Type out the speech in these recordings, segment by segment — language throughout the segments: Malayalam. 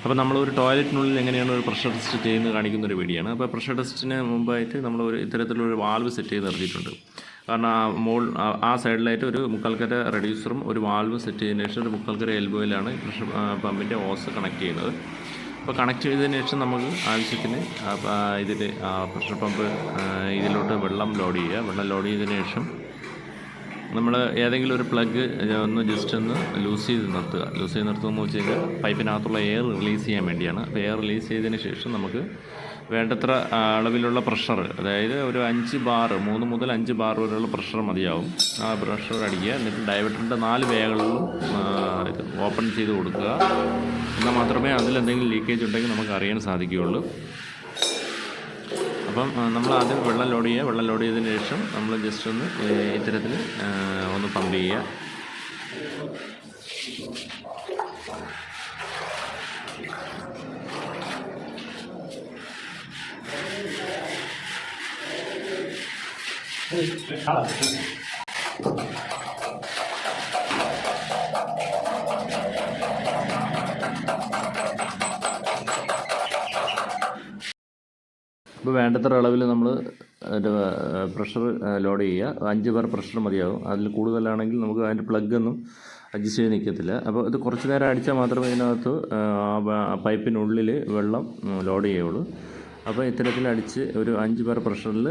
അപ്പോൾ നമ്മളൊരു ടോയ്ലറ്റിനുള്ളിൽ എങ്ങനെയാണ് ഒരു പ്രഷർ ടെസ്റ്റ് ചെയ്യുന്നത് കാണിക്കുന്നൊരു വീഡിയോ ആണ്. അപ്പോൾ പ്രഷർ ടെസ്റ്റിന് മുമ്പായിട്ട് നമ്മൾ ഇത്തരത്തിലൊരു വാൽവ് സെറ്റ് ചെയ്ത് നിർത്തിയിട്ടുണ്ട്. കാരണം ആ സൈഡിലായിട്ട് ഒരു മുക്കാൽക്കര റെഡ്യൂസറും ഒരു വാൽവ് സെറ്റ് ചെയ്തതിന് ശേഷം ഒരു മുക്കാൽക്കര എൽബോയിലാണ് പ്രഷർ പമ്പിൻ്റെ ഓസ് കണക്ട് ചെയ്യുന്നത്. അപ്പോൾ കണക്ട് ചെയ്തതിന് ശേഷം നമുക്ക് ആവശ്യത്തിന് ഇതിൽ പ്രഷർ പമ്പ് ഇതിലോട്ട് വെള്ളം ലോഡ് ചെയ്യുക. വെള്ളം ലോഡ് ചെയ്തതിന് ശേഷം നമ്മൾ ഏതെങ്കിലും ഒരു പ്ലഗ് ഒന്ന് ജസ്റ്റ് ഒന്ന് ലൂസ് ചെയ്ത് നിർത്തുക. ലൂസ് ചെയ്ത് നിർത്തുക എന്ന് വെച്ച് കഴിഞ്ഞാൽ പൈപ്പിനകത്തുള്ള എയർ റിലീസ് ചെയ്യാൻ വേണ്ടിയാണ്. അപ്പോൾ എയർ റിലീസ് ചെയ്തതിന് ശേഷം നമുക്ക് വേണ്ടത്ര അളവിലുള്ള പ്രഷർ, അതായത് ഒരു 5 ബാർ, 3 മുതൽ 5 ബാർ വരെയുള്ള പ്രഷർ മതിയാവും. ആ പ്രഷർ അടിക്കുക. എന്നിട്ട് ഡൈവേറ്ററിൻ്റെ 4 വേകളിലും ഇത് ഓപ്പൺ ചെയ്ത് കൊടുക്കുക. എന്നാൽ മാത്രമേ അതിലെന്തെങ്കിലും ലീക്കേജ് ഉണ്ടെങ്കിൽ നമുക്ക് അറിയാൻ സാധിക്കുകയുള്ളൂ. അപ്പം നമ്മൾ ആദ്യം വെള്ളം ലോഡ് ചെയ്യുക. വെള്ളം ലോഡ് ചെയ്തതിന് ശേഷം നമ്മൾ ജസ്റ്റ് ഒന്ന് ഇത്തരത്തിൽ ഒന്ന് പമ്പ് ചെയ്യുക. ഇപ്പോൾ വേണ്ടത്ര അളവിൽ നമ്മൾ പ്രഷർ ലോഡ് ചെയ്യുക. 5 ബാർ പ്രഷർ മതിയാവും. അതിൽ കൂടുതലാണെങ്കിൽ നമുക്ക് അതിൻ്റെ പ്ലഗൊന്നും അഡ്ജസ്റ്റ് ചെയ്ത് നിൽക്കത്തില്ല. അപ്പോൾ ഇത് കുറച്ച് നേരം അടിച്ചാൽ മാത്രമേ ഇതിനകത്ത് പൈപ്പിനുള്ളിൽ വെള്ളം ലോഡ് ചെയ്യുള്ളൂ. അപ്പോൾ ഇത്തരത്തിൽ അടിച്ച് ഒരു 5 ബാർ പ്രഷറിൽ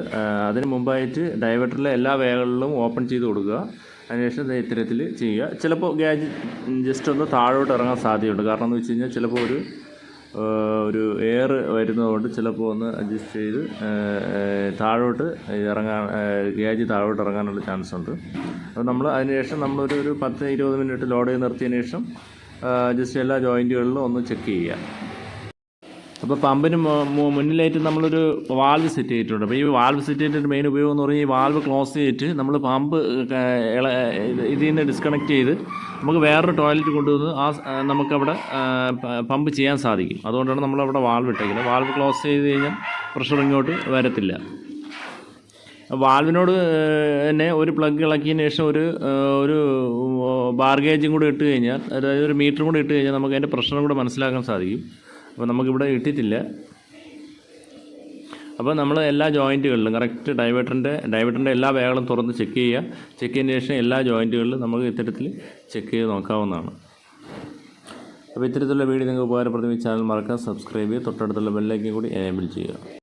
അതിന് മുമ്പായിട്ട് ഡൈവേറ്ററിലെ എല്ലാ വേകളിലും ഓപ്പൺ ചെയ്ത് കൊടുക്കുക. അതിനുശേഷം ഇത്തരത്തിൽ ചെയ്യുക. ചിലപ്പോൾ ഗേജ് ജസ്റ്റ് ഒന്ന് താഴോട്ട് ഇറങ്ങാൻ സാധ്യതയുണ്ട്. കാരണം എന്ന് വെച്ച് കഴിഞ്ഞാൽ ചിലപ്പോൾ ഒരു എയർ വരുന്നതുകൊണ്ട് ചിലപ്പോൾ ഒന്ന് അഡ്ജസ്റ്റ് ചെയ്ത് താഴോട്ട് ഗേജ് താഴോട്ട് ഇറങ്ങാനുള്ള ചാൻസ് ഉണ്ട്. അപ്പോൾ നമ്മൾ അതിനുശേഷം നമ്മളൊരു 10-20 മിനിറ്റ് ലോഡ് ചെയ്ത് നിർത്തിയതിന് ശേഷം ജസ്റ്റ് എല്ലാ ജോയിൻറ്റുകളിലും ഒന്ന് ചെക്ക് ചെയ്യുക. അപ്പോൾ പമ്പിന് മുന്നിലായിട്ട് നമ്മളൊരു വാൽവ് സെറ്റ് ചെയ്തിട്ടുണ്ട്. അപ്പോൾ ഈ വാൽവ് സെറ്റ് ചെയ്തിട്ട് മെയിൻ ഉപയോഗം എന്ന് പറഞ്ഞാൽ ഈ വാൽവ് ക്ലോസ് ചെയ്തിട്ട് നമ്മൾ പമ്പ് ഇതിൽ നിന്ന് ഡിസ്കണക്ട് ചെയ്ത് നമുക്ക് വേറൊരു ടോയ്ലറ്റ് കൊണ്ടുവന്ന് നമുക്കവിടെ പമ്പ് ചെയ്യാൻ സാധിക്കും. അതുകൊണ്ടാണ് നമ്മളവിടെ വാൽവ് ഇട്ടേക്കുന്നത്. വാൽവ് ക്ലോസ് ചെയ്ത് കഴിഞ്ഞാൽ പ്രഷർ ഇങ്ങോട്ട് വരത്തില്ല. വാൽവിനോട് തന്നെ ഒരു പ്ലഗ് ഇളക്കിയതിന് ശേഷം ഒരു ബാർ ഗേജും കൂടെ ഇട്ട് കഴിഞ്ഞാൽ, അതായത് ഒരു മീറ്ററും കൂടെ ഇട്ട് കഴിഞ്ഞാൽ നമുക്ക് അതിൻ്റെ പ്രഷറും കൂടെ മനസ്സിലാക്കാൻ സാധിക്കും. അപ്പോൾ നമുക്കിവിടെ ഇട്ടിട്ടില്ല. അപ്പോൾ നമ്മൾ എല്ലാ ജോയിൻറ്റുകളിലും കറക്റ്റ് ഡൈവേറ്ററിൻ്റെ എല്ലാ വേകളും തുറന്ന് ചെക്ക് ചെയ്യുക. ചെക്ക് ചെയ്തതിന് ശേഷം എല്ലാ ജോയിൻറ്റുകളിലും നമുക്ക് ഇത്തരത്തിൽ ചെക്ക് ചെയ്ത് നോക്കാവുന്നതാണ്. അപ്പോൾ ഇത്തരത്തിലുള്ള വീഡിയോ നിങ്ങൾക്ക് ഉപകാരപ്രദമായ ചാനൽ മറക്കാൻ സബ്സ്ക്രൈബ് ചെയ്യുക. തൊട്ടടുത്തുള്ള ബെല്ലൈക്കൻ കൂടി എനേബിൾ ചെയ്യുക.